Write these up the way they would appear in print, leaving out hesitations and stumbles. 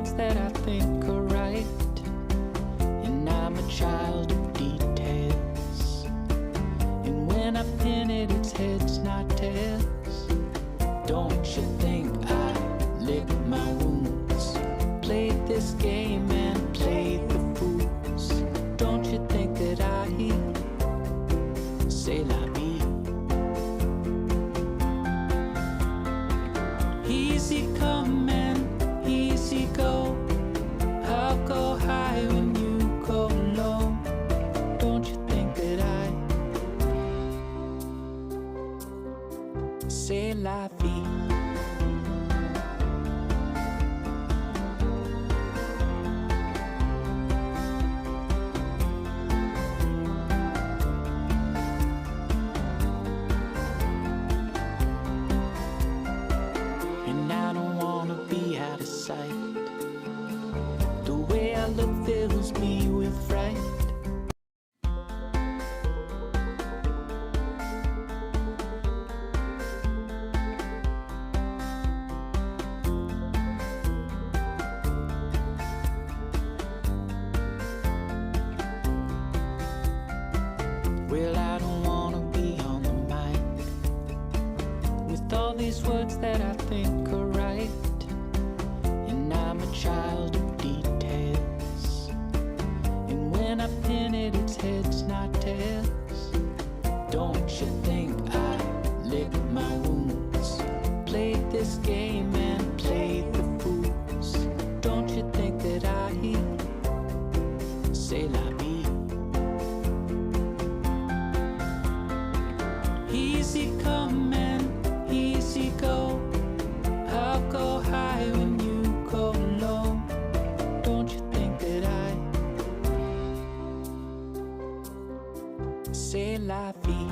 words that I think are right, and I'm a child of details. And when I pin it, it's heads, not tails. Don't you think I lick my wounds, played this game and played the fools? Don't you think that I say la vie? Easy come and easy go. I'll go high when you go low. Don't you think that I say la vie? The way I look fills me with fright. Well, I don't wanna be on the mic with all these words that I think are right. I'm a child of details, and when I pin it, it's heads, not tails. Don't you think I lick my wounds, played this game and played the fools? Don't you think that I say la vie? Easy come and easy go. I'll go high when you go low. Don't you think that I say la vie?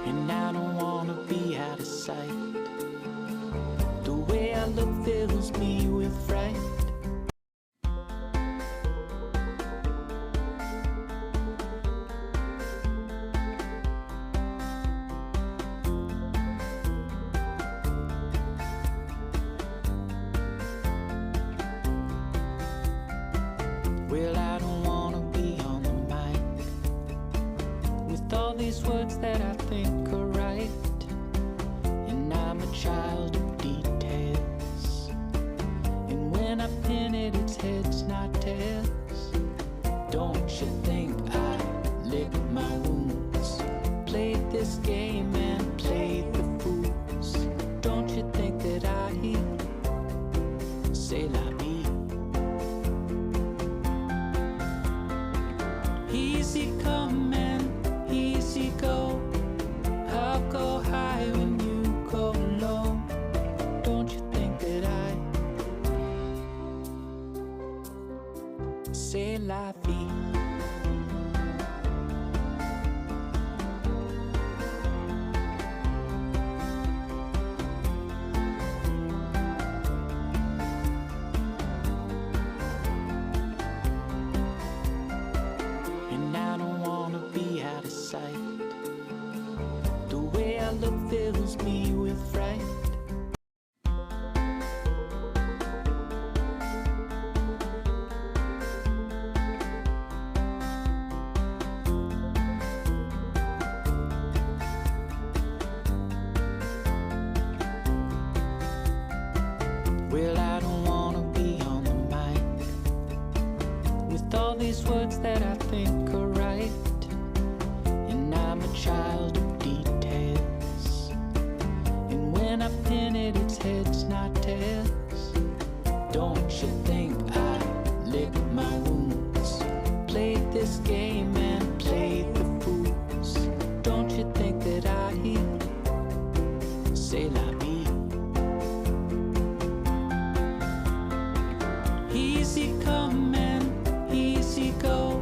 And I don't wanna be out of sight. The way I look fills me with fright. Well, I don't wanna be on the mic with all these words that I think are right, and I'm a child of details. And when I pin it, it's heads, not tails. Don't you think I lick my wounds, played this game and played the fools? Don't you think that I say la vie? Easy come and easy go. I'll go high when you go low. Don't you think that I say la vie? And I don't wanna be out of sight. The way I look fills me with fright. Well, I don't wanna be on the mic with all these words that I think are right, and I'm a child of details. And when I pin it, it's heads, not tails. Don't you think I lick my wounds, played this game and played the fools? Don't you think that I say la vie? Easy come and easy go.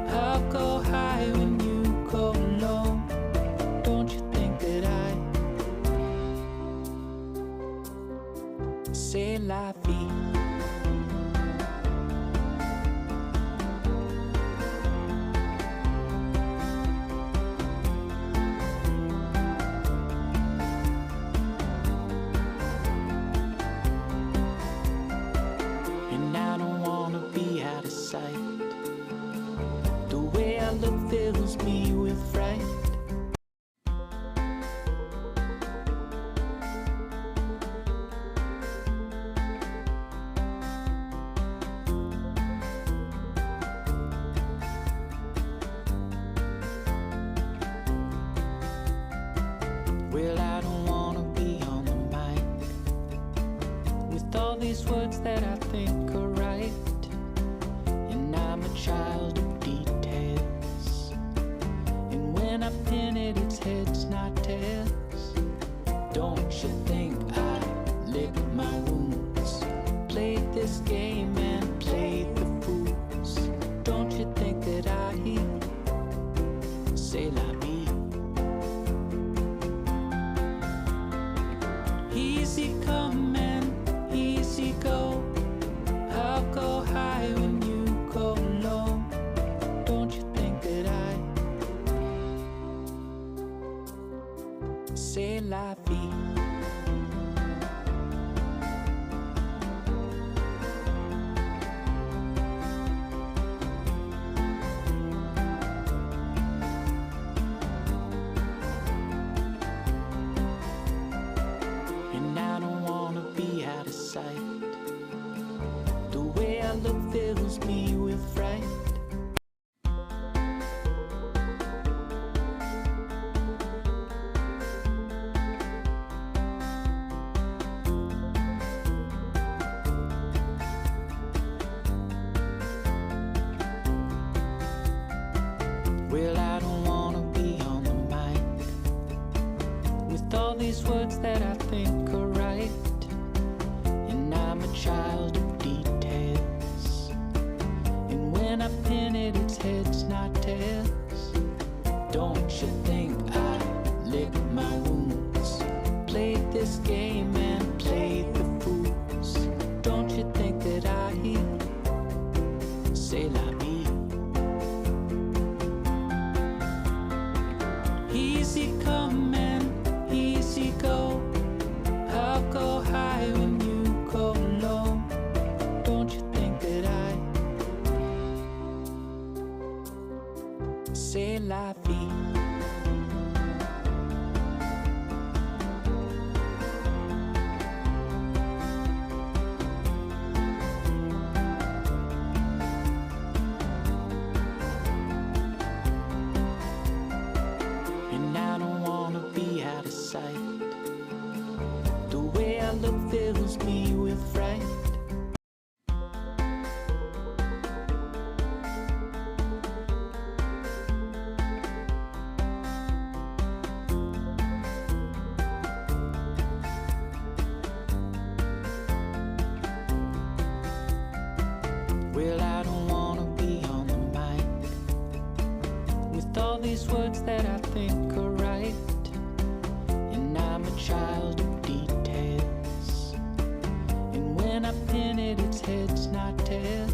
I'll go high when you go low. Don't you think that I say la vie? Well, I don't wanna be on the mic with all these words that I think are right, and I'm a child of details, and when I pin it, it's heads, not tails. Don't you think I lick my wounds, played this game and played the fools? Don't you think that I say la vie? Easy come and easy go, I'll go high when you go low. Don't you think that I say la vie? And I don't wanna be out of sight. The way I look fills me with fright. Well, I don't wanna be on the mic with all these words that I think are right, and I'm a child of details, and when I pin it, it's heads, not tails. Don't you think I lick my wounds, played this game and played the fools? Don't you think that I say la vie? Easy come and easy go, I'll go high when you go low. Don't you think that I say la vie? And I don't wanna be out of sight. The way I look fills me with fright. Well, I don't wanna be on the mic with all these words that I think are right, and I'm a child of details, and when I pin it, it's heads, not tails.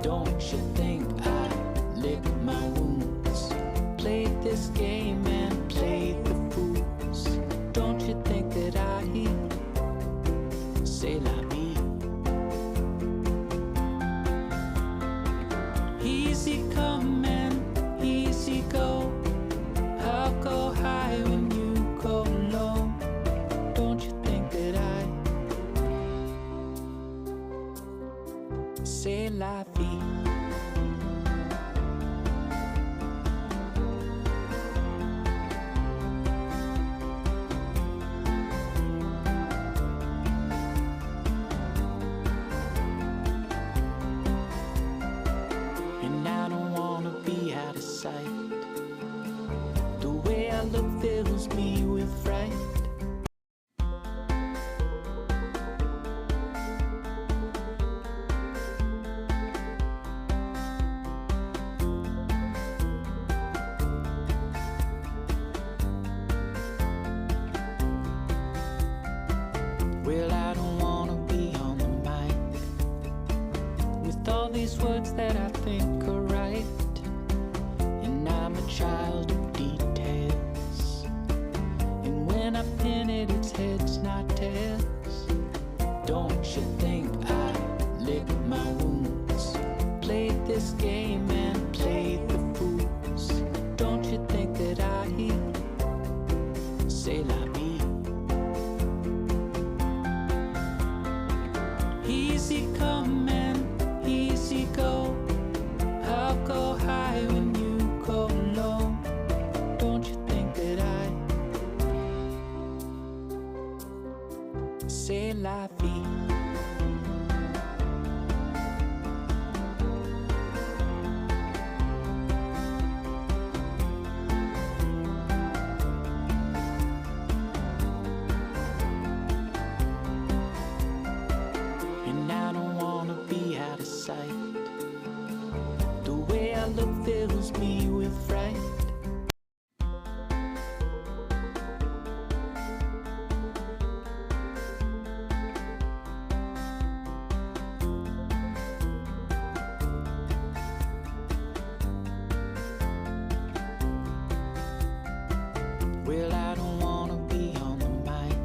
Don't you think I lick my wounds, played this game and played the fools? Don't you think that I say la vie? Easy come and easy go, I'll go high when you go low. Don't you think that I say la vie? And I don't wanna be out of sight. The way I look fills me with fright. Well, I don't wanna be on the mic with all these words that I think are right, and I'm a child of details, and when I pin it, it's heads, not tails. Don't you think I lick my wounds, played this game and played the fools? Don't you think that I say la vie? Easy come and easy go, I'll go high when you go low. Don't you think that I C'est la vie. And I don't wanna be out of sight. The way I look fills me with fright. Well, I don't wanna be on the mic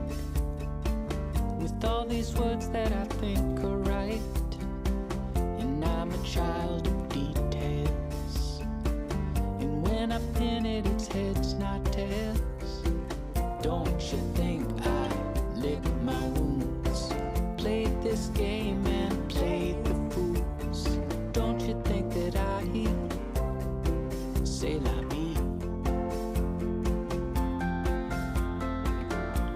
with all these words that I think are right. And I'm a child of details, and when I pin it, it's heads, not tails. Don't you think I lick my wounds, played this game and played the fools? Don't you think that I say la vie?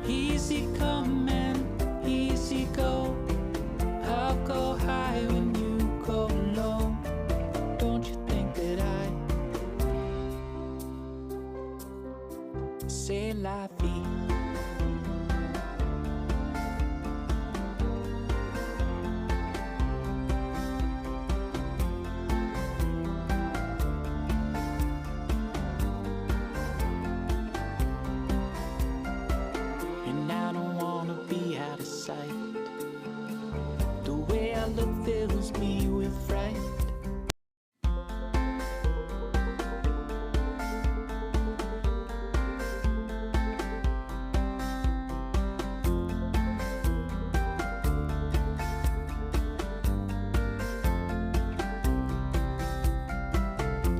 Easy come and easy go. I'll go high when you go low. Don't you think that I say la vie? And I don't wanna be out of sight. The way I look fills me with fright.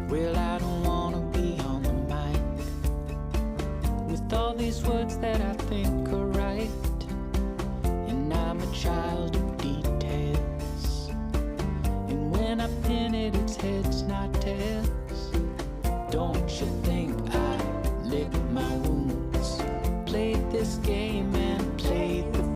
Well, I don't wanna be on the mic with all these words that I think